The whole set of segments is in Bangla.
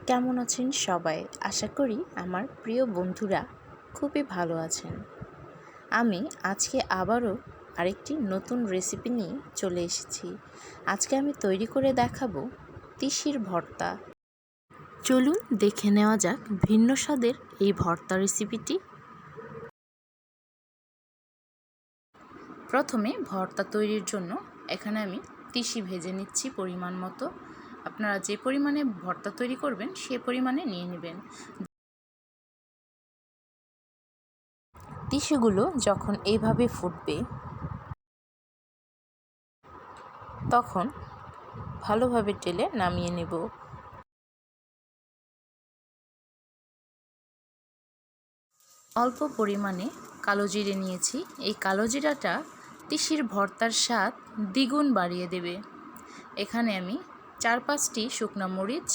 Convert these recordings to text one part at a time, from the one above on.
কেমন আছেন সবাই? আশা করি আমার প্রিয় বন্ধুরা খুবই ভালো আছেন। আমি আজকে আবারও আরেকটি নতুন রেসিপি নিয়ে চলে এসেছি। আজকে আমি তৈরি করে দেখাবো তিসির ভর্তা। চলুন দেখে নেওয়া যাক ভিন্ন স্বাদের এই ভর্তা রেসিপিটি। প্রথমে ভর্তা তৈরির জন্য এখানে আমি তিসি ভেজে নিচ্ছি পরিমাণ মতো। আপনারা যে পরিমাণে ভর্তা তৈরি করবেন সে পরিমাণে নিয়ে নেবেন। তিসিগুলো যখন এইভাবে ফুটবে তখন ভালোভাবে টেলে নামিয়ে নেব। অল্প পরিমাণে কালো জিরে নিয়েছি। এই কালো জিরাটা তিসির ভর্তার স্বাদ দ্বিগুণ বাড়িয়ে দেবে। এখানে আমি 4-5টি শুকনো মরিচ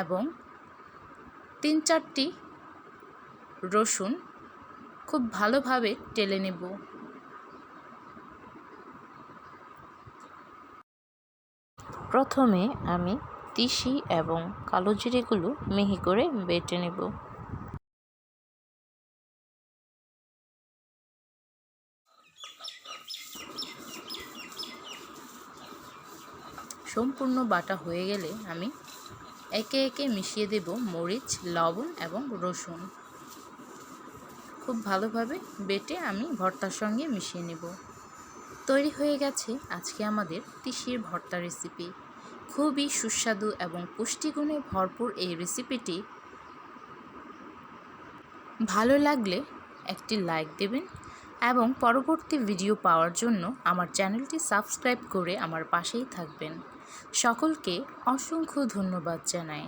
এবং 3-4টি রসুন খুব ভালোভাবে টেলে নেব। প্রথমে আমি তিসি এবং কালো জিরেগুলো মিহি করে বেটে নেব। সম্পূর্ণ বাটা হয়ে গেলে আমি একে একে মিশিয়ে দেব মরিচ, লবণ এবং রসুন। খুব ভালোভাবে বেটে আমি ভর্তার সঙ্গে মিশিয়ে নেব। তৈরি হয়ে গেছে আজকে আমাদের তিসির ভর্তা রেসিপি। খুবই সুস্বাদু এবং পুষ্টিগুণে ভরপুর এই রেসিপিটি ভালো লাগলে একটি লাইক দেবেন এবং পরবর্তী ভিডিও পাওয়ার জন্য আমার চ্যানেলটি সাবস্ক্রাইব করে আমার পাশেই থাকবেন। সকলকে অসংখ্য ধন্যবাদ জানাই।